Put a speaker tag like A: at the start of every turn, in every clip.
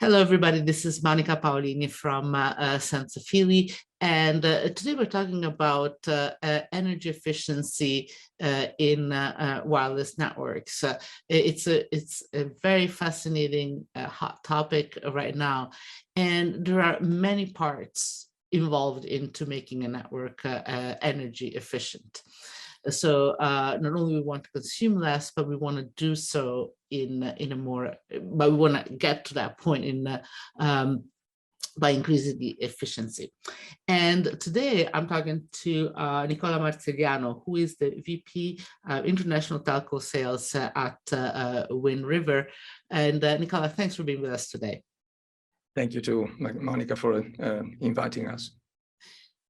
A: Hello, everybody. This is Monica Paolini from Senza Fili, and today we're talking about energy efficiency in wireless networks. It's a very fascinating hot topic right now, and there are many parts involved into making a network energy efficient. So not only we want to consume less, but we want to do so in a more, but we want to get to that point by increasing the efficiency. And today I'm talking to Nicola Marziliano, who is the VP International Telco Sales at Wind River. And Nicola, thanks for being with us today.
B: Thank you to Monica for inviting us.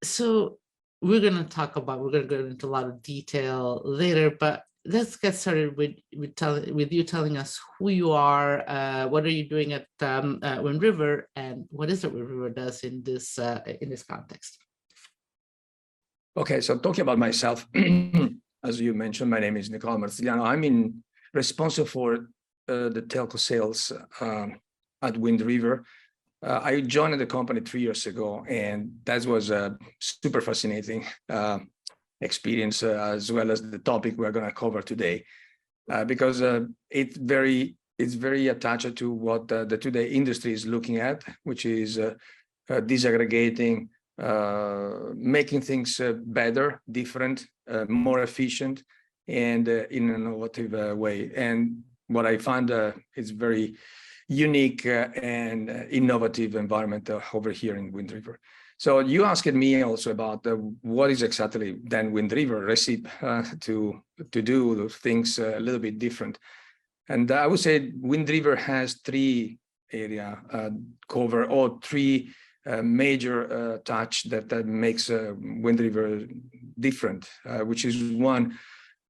A: So we're going to go into a lot of detail later, but let's get started with you telling us who you are, what are you doing at Wind River, and what is it Wind River does in this context?
B: Okay, so talking about myself, as you mentioned, my name is Nicola Marziliano. I'm responsible for the telco sales at Wind River. I joined the company 3 years ago, and that was a super fascinating experience, as well as the topic we're going to cover today, because it's very attached to what the today industry is looking at, which is disaggregating, making things better, different, more efficient, and in an innovative way. And what I find is very unique and innovative environment over here in Wind River. So you asked me also about what is exactly then Wind River recipe to do those things a little bit different. And I would say Wind River has three area cover, or three major touch that makes Wind River different, which is one,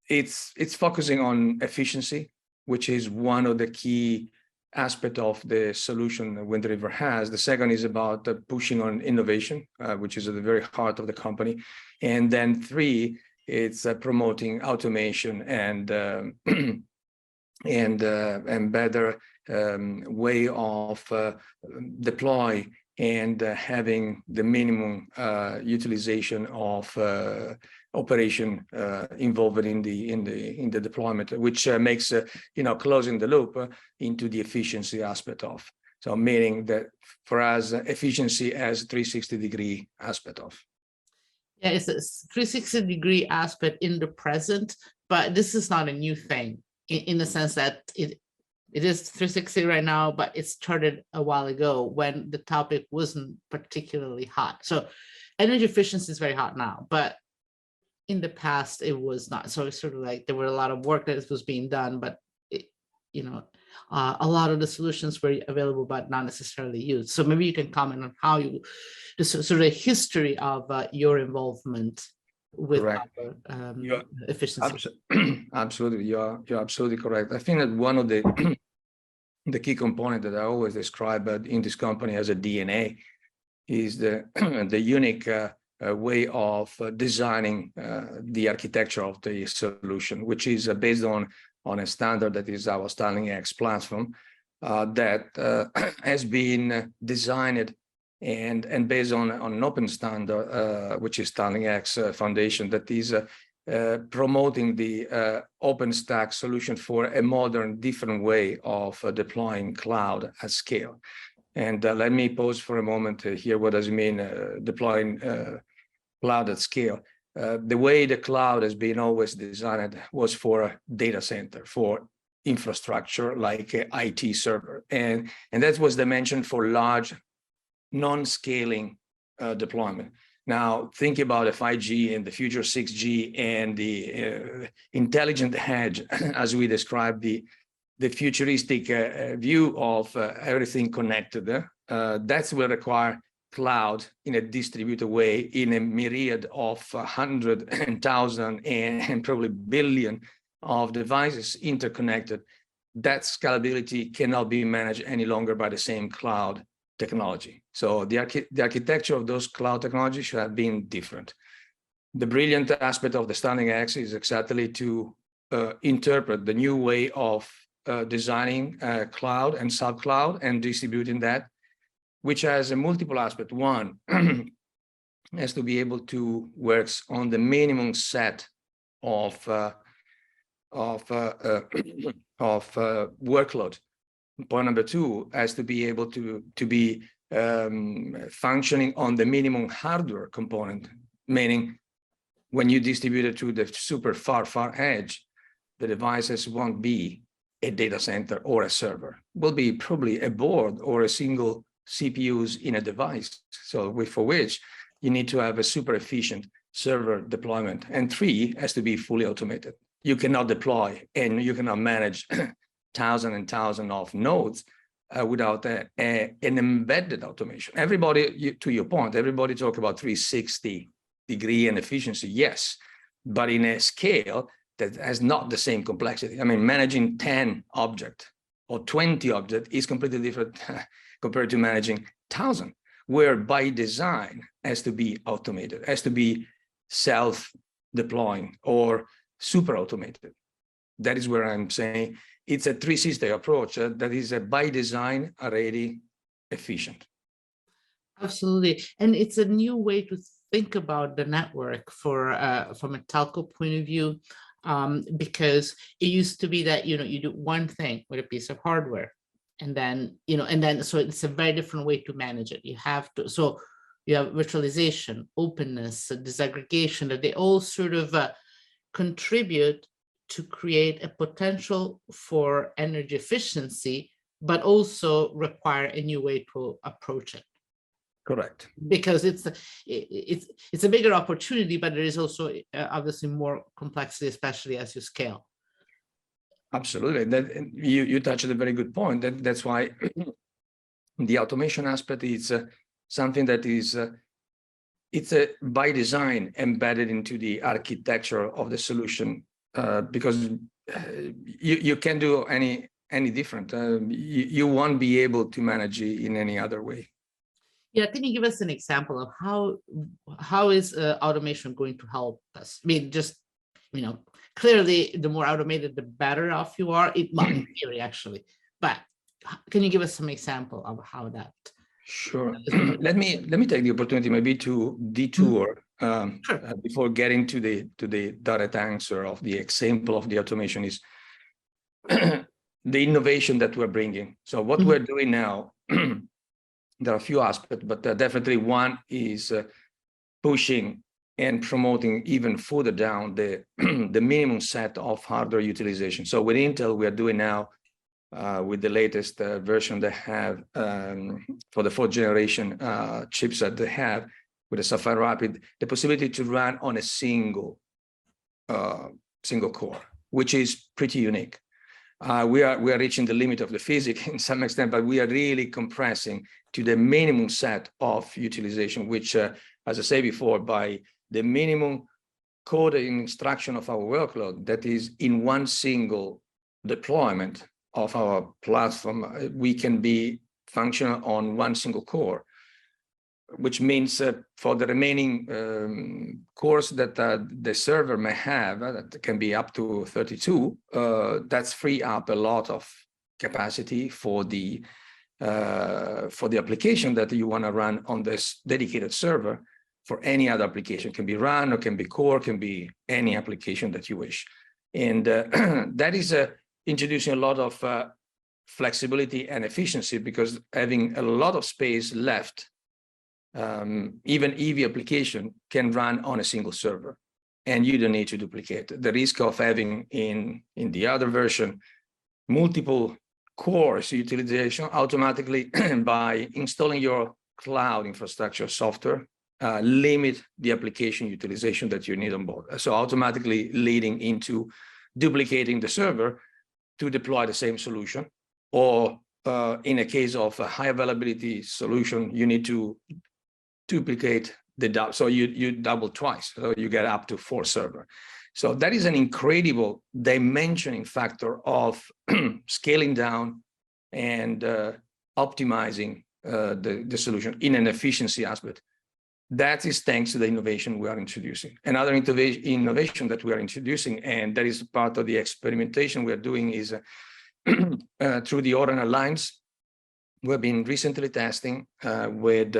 B: it's focusing on efficiency, which is one of the key aspect of the solution that Wind River has. The second is about pushing on innovation, which is at the very heart of the company. And then three, it's promoting automation and better way of deploy and having the minimum utilization of operation involved in the deployment, which makes closing the loop into the efficiency aspect of. So meaning that for us, efficiency as 360-degree aspect of.
A: Yeah, it's a 360-degree aspect in the present, but this is not a new thing in the sense that it is 360 right now, but it started a while ago when the topic wasn't particularly hot. So energy efficiency is very hot now, but in the past it was not. So it's sort of like there were a lot of work that was being done, but a lot of the solutions were available but not necessarily used. So maybe you can comment on how the sort of history of your involvement with efficiency.
B: Absolutely, you're absolutely correct. I think that one of the the key component that I always describe in this company as a DNA is the the unique way of designing the architecture of the solution, which is based on a standard that is our Starlink X platform that has been designed and based on an open standard, which is Starlink X Foundation, that is promoting the OpenStack solution for a modern, different way of deploying cloud at scale. And let me pause for a moment here. What does it mean deploying cloud at scale? The way the cloud has been always designed was for a data center, for infrastructure like a IT server. And that was dimensioned for large, non-scaling deployment. Now, think about a 5G and the future 6G and the intelligent edge, as we described the futuristic view of everything connected. That's will require cloud in a distributed way in a myriad of 100,000 and probably billion of devices interconnected. That scalability cannot be managed any longer by the same cloud technology. So the architecture of those cloud technologies should have been different. The brilliant aspect of the Starlink X is exactly to interpret the new way of designing cloud and sub-cloud and distributing that, which has a multiple aspect. One has to be able to work on the minimum set of workload. Point number two has to be able to be functioning on the minimum hardware component, meaning when you distribute it to the super far edge, the devices won't be a data center or a server. Will be probably a board or a single CPUs in a device. So for which you need to have a super efficient server deployment. And three has to be fully automated. You cannot deploy and you cannot manage thousands and thousands of nodes without an embedded automation. Everybody, to your point, everybody talk about 360-degree and efficiency, yes, but in a scale that has not the same complexity. I mean, managing 10 objects or 20 objects is completely different compared to managing 1,000, where by design has to be automated, has to be self-deploying or super automated. That is where I'm saying it's a 360 approach that is by design already efficient.
A: Absolutely. And it's a new way to think about the network for from a telco point of view, because it used to be that, you do one thing with a piece of hardware, and then, so it's a very different way to manage it. You have to, so you have virtualization, openness, disaggregation, that they all sort of contribute to create a potential for energy efficiency, but also require a new way to approach it.
B: Correct.
A: Because it's a bigger opportunity, but there is also obviously more complexity, especially as you scale.
B: Absolutely. That you touched a very good point. That's why the automation aspect is something that is it's by design embedded into the architecture of the solution, because you can't do any different. You won't be able to manage it in any other way.
A: Yeah, can you give us an example of how is automation going to help us? I mean, just, clearly the more automated, the better off you are. In theory, actually, but can you give us some example of how that?
B: Sure. Let me take the opportunity maybe to detour
A: Sure.
B: Before getting to the direct answer of the example of the automation is the innovation that we're bringing. So what we're doing now, there are a few aspects, but definitely one is pushing and promoting even further down the minimum set of hardware utilization. So with Intel, we are doing now with the latest version they have for the 4th generation chips that they have with the Sapphire Rapid, the possibility to run on a single core, which is pretty unique. We are reaching the limit of the physics in some extent, but we are really compressing to the minimum set of utilization, which, as I said before, by the minimum code and instruction of our workload, that is in one single deployment of our platform, we can be functional on one single core, which means for the remaining cores that the server may have, that can be up to 32, that's free up a lot of capacity for the application that you want to run on this dedicated server. For any other application, can be run or can be core, can be any application that you wish. And that is introducing a lot of flexibility and efficiency, because having a lot of space left, even EV application can run on a single server, and you don't need to duplicate. The risk of having in the other version multiple cores utilization automatically by installing your cloud infrastructure software limit the application utilization that you need on board. So automatically leading into duplicating the server to deploy the same solution, or in a case of a high availability solution, you need to duplicate the double, so you double twice, so you get up to 4 servers. So that is an incredible dimensioning factor of scaling down and optimizing the solution in an efficiency aspect. That is thanks to the innovation we are introducing. Another innovation that we are introducing, and that is part of the experimentation we are doing, is through the Open Alliance. We've been recently testing with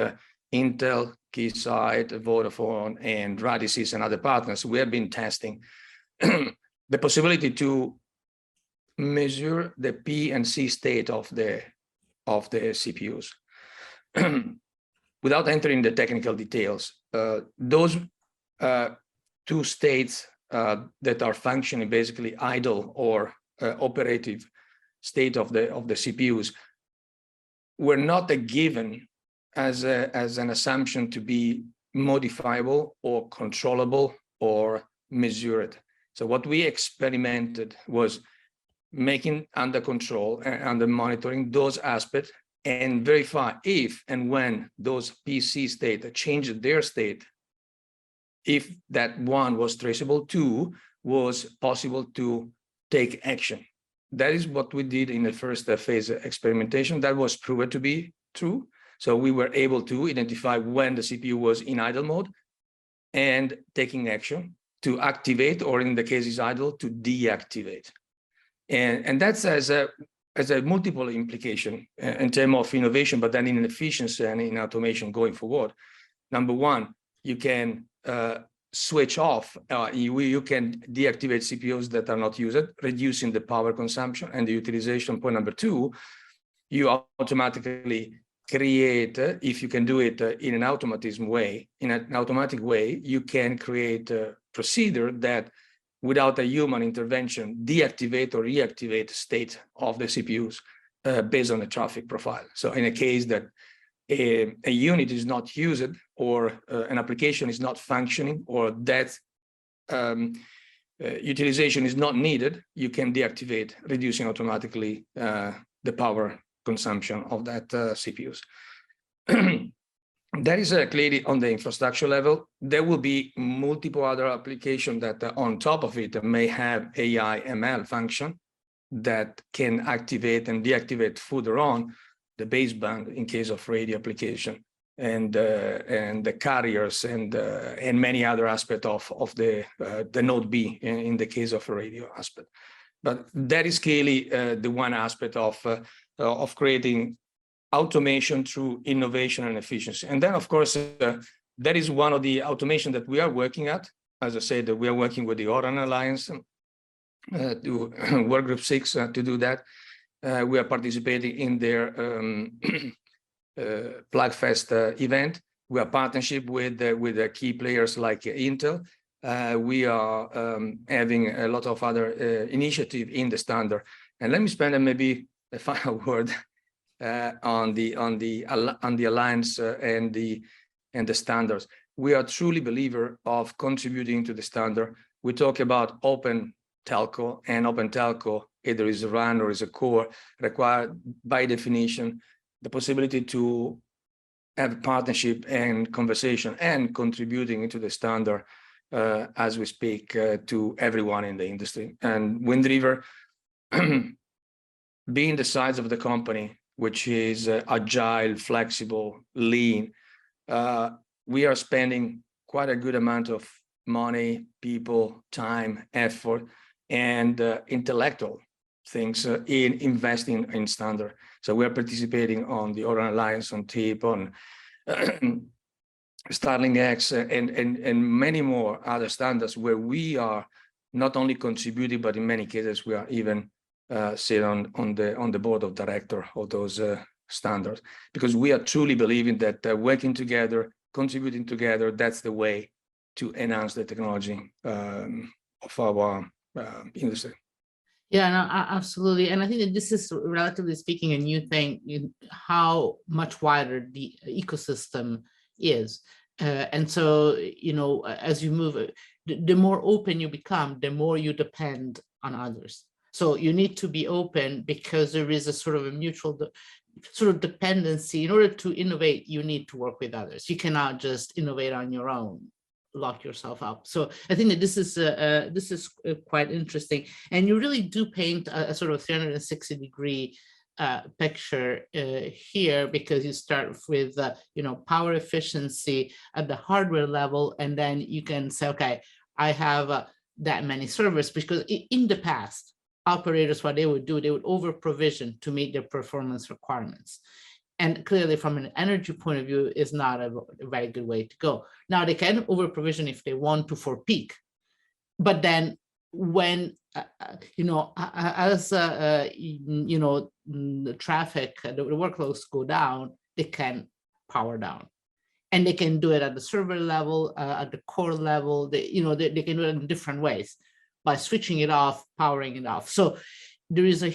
B: Intel, Keysight, Vodafone, and Radisys, and other partners. We have been testing the possibility to measure the P and C state of the CPUs. Without entering the technical details, those two states that are functioning basically idle or operative state of the CPUs were not a given as an assumption to be modifiable or controllable or measured. So what we experimented was making under control and under monitoring those aspects and verify if and when those PC state changed their state, if that one was traceable, two was possible to take action. That is what we did in the first phase experimentation. That was proven to be true. So we were able to identify when the CPU was in idle mode and taking action to activate, or in the case is idle, to deactivate. And that's as a multiple implication in terms of innovation, but then in efficiency and in automation going forward. Number one, you can switch off, you can deactivate CPUs that are not used, reducing the power consumption and the utilization. Point number two, you automatically create, if you can do it in an automatic way, you can create a procedure that without a human intervention, deactivate or reactivate state of the CPUs based on the traffic profile. So in a case that a unit is not used, or an application is not functioning, or that utilization is not needed, you can deactivate, reducing automatically the power consumption of that CPUs. That is clearly on the infrastructure level. There will be multiple other applications that on top of it may have AI ML function that can activate and deactivate further on the baseband in case of radio application, and the carriers and many other aspects of the node B in the case of a radio aspect. But that is clearly the one aspect of creating automation through innovation and efficiency. And then, of course, that is one of the automation that we are working at. As I said, we are working with the Open Alliance to Work Group 6 to do that. We are participating in their PlugFest event. We are partnership with the key players like Intel. We are having a lot of other initiative in the standard. And let me spend maybe a final word on the alliance and the standards. We are truly believer of contributing to the standard. We talk about open telco, and open telco either is a RAN or is a core, required by definition the possibility to have partnership and conversation and contributing into the standard as we speak to everyone in the industry. And Wind River, being the size of the company, which is agile, flexible, lean, we are spending quite a good amount of money, people, time, effort, and intellectual things in investing in standard. So we are participating on the Open Alliance, on TIP, on Starling X, and many more other standards where we are not only contributing, but in many cases we are even sit on the board of director of those standards, because we are truly believing that working together, contributing together, that's the way to enhance the technology of our industry.
A: Yeah, no, absolutely. And I think that this is, relatively speaking, a new thing in how much wider the ecosystem is. And so, you know, as you move, the more open you become, the more you depend on others. So you need to be open because there is a sort of a mutual sort of dependency. In order to innovate, you need to work with others. You cannot just innovate on your own, lock yourself up. So I think that this is quite interesting, and you really do paint a sort of 360-degree picture here, because you start with you know, power efficiency at the hardware level, and then you can say, okay, I have that many servers, because in the past operators, what they would do, they would over provision to meet their performance requirements. And clearly from an energy point of view is not a very good way to go. Now they can over provision if they want to for peak, but then when as the traffic, the workloads go down, they can power down, and they can do it at the server level, at the core level. They can do it in different ways by switching it off, powering it off. So there is a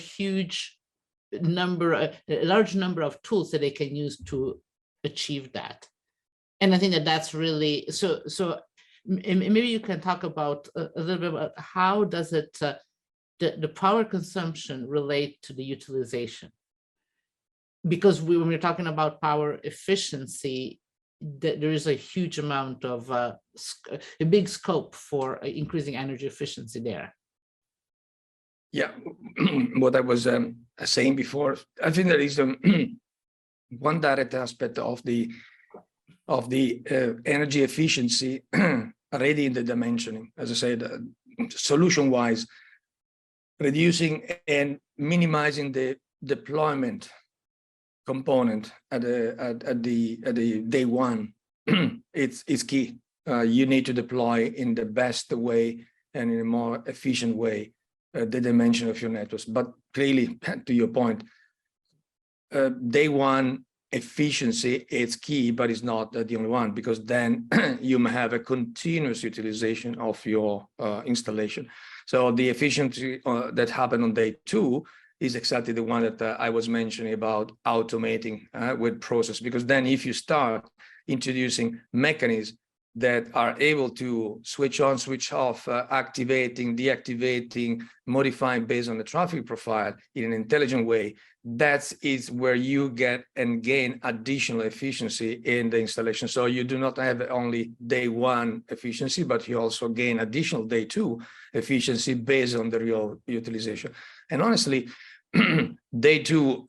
A: large number of tools that they can use to achieve that. And I think that that's really so. Maybe you can talk about a little bit about how does it the power consumption relate to the utilization? Because when we're talking about power efficiency, there is a huge amount of a big scope for increasing energy efficiency there.
B: Yeah, what I was saying before, I think there is one direct aspect of the energy efficiency already in the dimensioning. As I said, solution-wise, reducing and minimizing the deployment component at the day one, it's key. You need to deploy in the best way and in a more efficient way the dimension of your networks. But clearly, to your point, day one efficiency is key, but it's not the only one, because then you may have a continuous utilization of your installation. So the efficiency that happened on day two is exactly the one that I was mentioning about automating with process, because then if you start introducing mechanisms that are able to switch on, switch off, activating, deactivating, modifying based on the traffic profile in an intelligent way, that is where you get and gain additional efficiency in the installation. So you do not have only day one efficiency, but you also gain additional day two efficiency based on the real utilization. And honestly, day two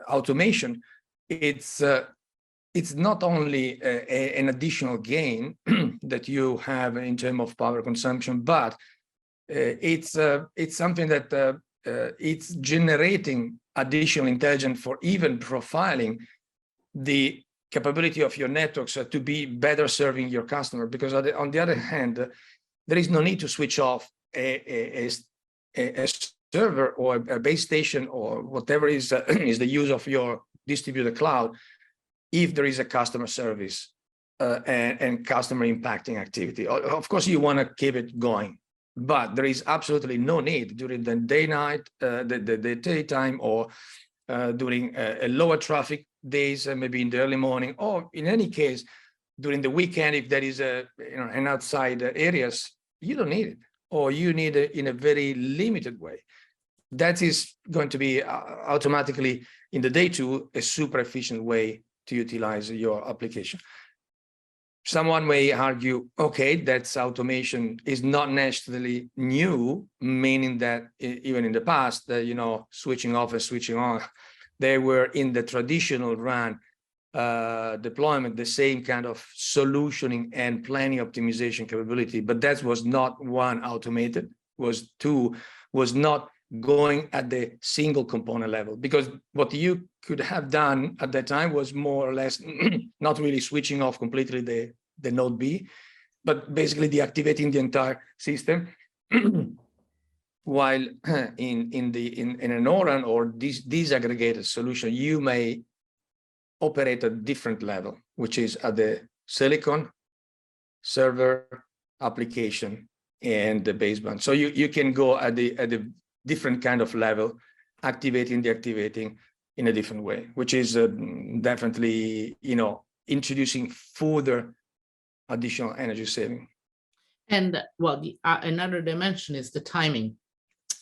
B: automation, it's not only an additional gain that you have in terms of power consumption, but it's something that it's generating additional intelligence for even profiling the capability of your networks to be better serving your customer. Because on the other hand, there is no need to switch off a server or a base station or whatever is the use of your distributed cloud if there is a customer service and customer impacting activity. Of course, you want to keep it going, but there is absolutely no need during the the daytime, or during a lower traffic days, maybe in the early morning, or in any case during the weekend, if there is an outside areas, you don't need it, or you need it in a very limited way. That is going to be automatically in the day two a super efficient way to utilize your application. Someone may argue, okay, that's automation is not necessarily new, meaning that even in the past, switching off and switching on, they were in the traditional RAN deployment, the same kind of solutioning and planning optimization capability, but that was not one automated, was not going at the single component level, because what you could have done at that time was more or less not really switching off completely the node B, but basically deactivating the entire system. While in an ORAN or disaggregated solution, you may operate at a different level, which is at the silicon, server, application, and the baseband. So you can go at the different kind of level, activating, deactivating in a different way, which is definitely, introducing further additional energy saving.
A: And well, another dimension is the timing,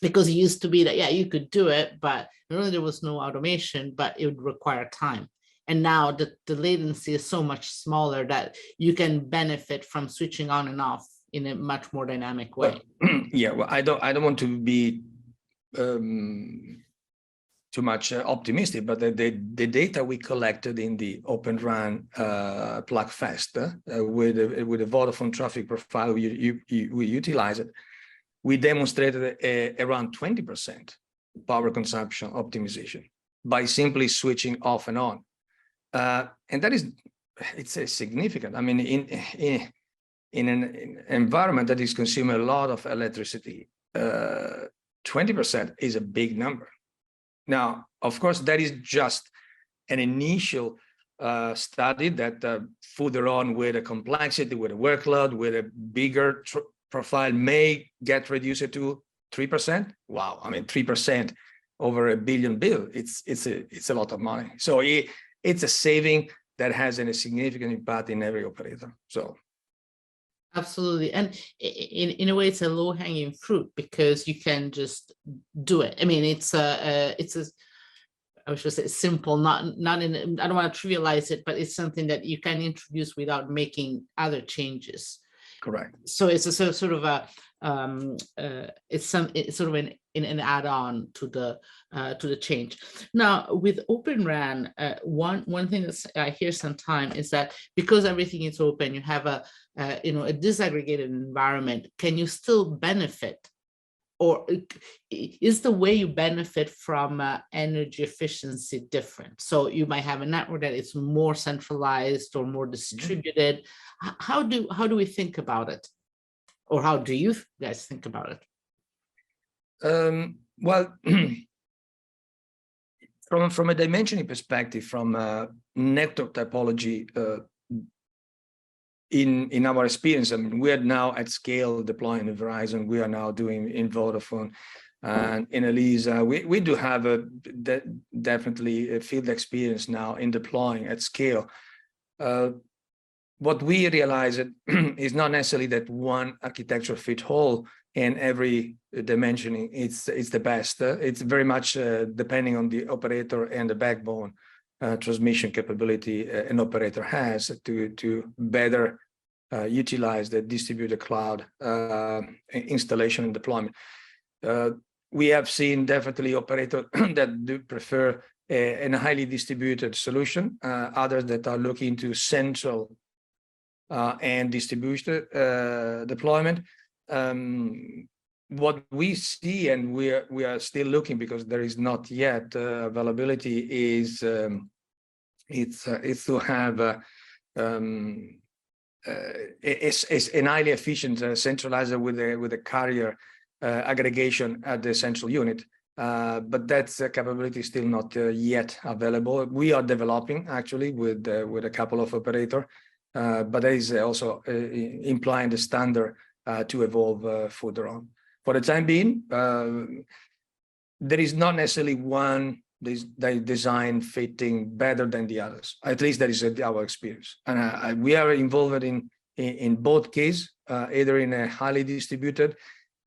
A: because it used to be that, yeah, you could do it, but really there was no automation, but it would require time. And now the latency is so much smaller that you can benefit from switching on and off in a much more dynamic way.
B: Yeah, well, I don't want to be too much optimistic, but the data we collected in the Open RAN PlugFest with the Vodafone traffic profile we utilize it, we demonstrated around 20% power consumption optimization by simply switching off and on. And that is, it's a significant. I mean, in an environment that is consuming a lot of electricity, 20% is a big number. Now, of course, that is just an initial study that further on with a complexity, with a workload, with a bigger profile may get reduced to 3%. Wow, I mean 3% over $1 billion bill. It's a lot of money. So it's a saving that has a significant impact in every operator. So.
A: Absolutely. And in a way, it's a low-hanging fruit because you can just do it. I mean, it's a I should say simple, not in, I don't want to trivialize it, but it's something that you can introduce without making other changes.
B: Correct.
A: So it's a sort of a it's sort of an add-on to the change. Now with Open RAN, one thing that I hear sometimes is that because everything is open, you have a disaggregated environment. Can you still benefit, or is the way you benefit from energy efficiency different? So you might have a network that is more centralized or more distributed. How do we think about it? Or how do you guys think about it?
B: Well, from a dimensioning perspective, from network topology, in our experience, I mean, we are now at scale deploying in Verizon. We are now doing in Vodafone and in Elisa. We do have definitely a field experience now in deploying at scale. What we realize is not necessarily that one architecture fit all in every dimensioning. It's the best. It's very much depending on the operator and the backbone transmission capability an operator has to better utilize the distributed cloud installation and deployment. We have seen definitely operators that do prefer a highly distributed solution, others that are looking to central and distributed deployment. What we see, and we are still looking because there is not yet availability, is it's to have it's an highly efficient centralizer with a carrier aggregation at the central unit. But that's a capability still not yet available. We are developing actually with a couple of operators. But that is also implying the standard to evolve further on. For the time being, there is not necessarily one design fitting better than the others. At least that is our experience. And we are involved in both cases, either in a highly distributed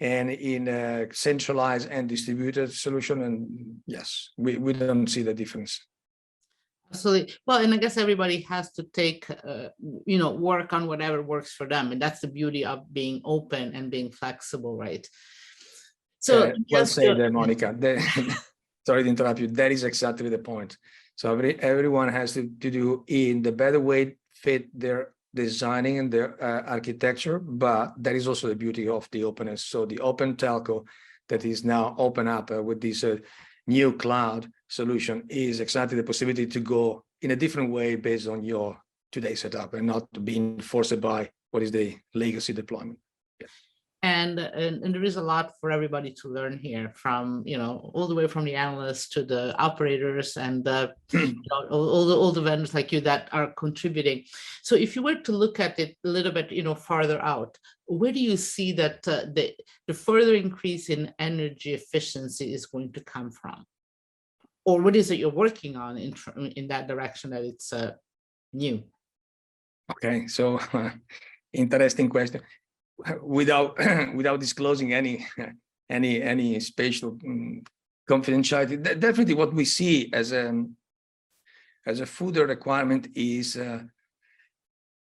B: and in a centralized and distributed solution. And yes, we don't see the difference.
A: Absolutely. Well, and I guess everybody has to take, work on whatever works for them. And that's the beauty of being open and being flexible, right? So
B: well said, Monica. Sorry to interrupt you. That is exactly the point. So everyone has to do in the better way fit their designing and their architecture, but that is also the beauty of the openness. So the open telco that is now open up with this new cloud solution is exactly the possibility to go in a different way based on your today's setup and not being forced by what is the legacy deployment. Yeah.
A: And there is a lot for everybody to learn here, from all the way from the analysts to the operators and all the vendors like you that are contributing. So if you were to look at it a little bit farther out, where do you see that the further increase in energy efficiency is going to come from? Or what is it you're working on in that direction that it's new? Okay,
B: so interesting question. Without disclosing any spatial confidentiality, definitely what we see as a further requirement is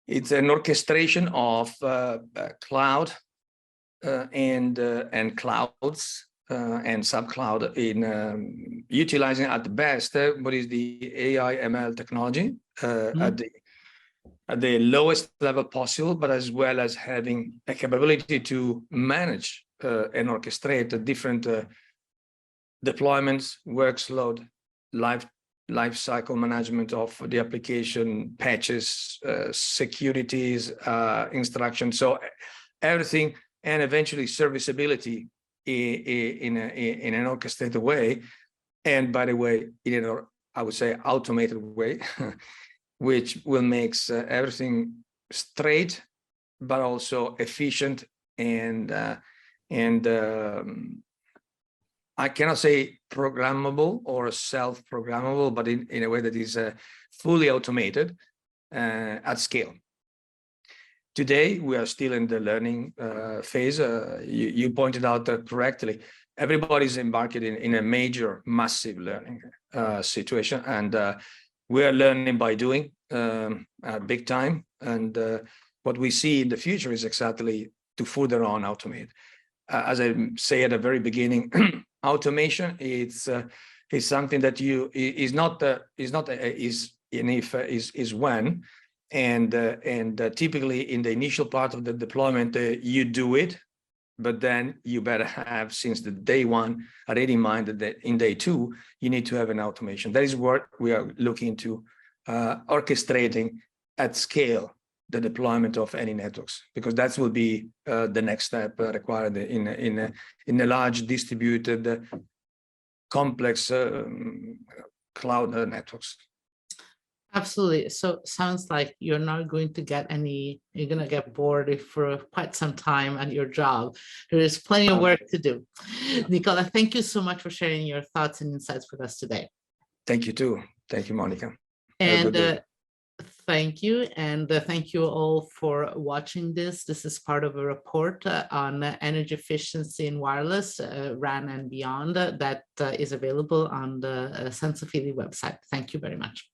B: it's an orchestration of cloud and clouds and subcloud in utilizing at the best what is the AI ML technology at the lowest level possible, but as well as having a capability to manage and orchestrate different deployments, workload, life cycle management of the application, patches, securities, instructions, so everything, and eventually serviceability in an orchestrated way, and by the way, in an, I would say, automated way, which will make everything straight, but also efficient, and I cannot say programmable or self-programmable, but in a way that is fully automated at scale. Today, we are still in the learning phase. You pointed out correctly, everybody's embarked in a major, massive learning situation. And we are learning by doing big time. And what we see in the future is exactly to further on automate. As I say at the very beginning, automation is something that is when, and typically in the initial part of the deployment you do it, but then you better have, since the day one, already in mind that in day two you need to have an automation. That is what we are looking to orchestrating at scale the deployment of any networks, because that will be the next step required in a large distributed complex cloud networks.
A: Absolutely. So sounds like you're not going to get you're going to get bored for quite some time at your job. There is plenty of work to do. Nicola, thank you so much for sharing your thoughts and insights with us today.
B: Thank you too. Thank you, Monica.
A: And thank you. And thank you all for watching this. This is part of a report on energy efficiency in wireless, RAN and beyond, that is available on the Senza Fili website. Thank you very much.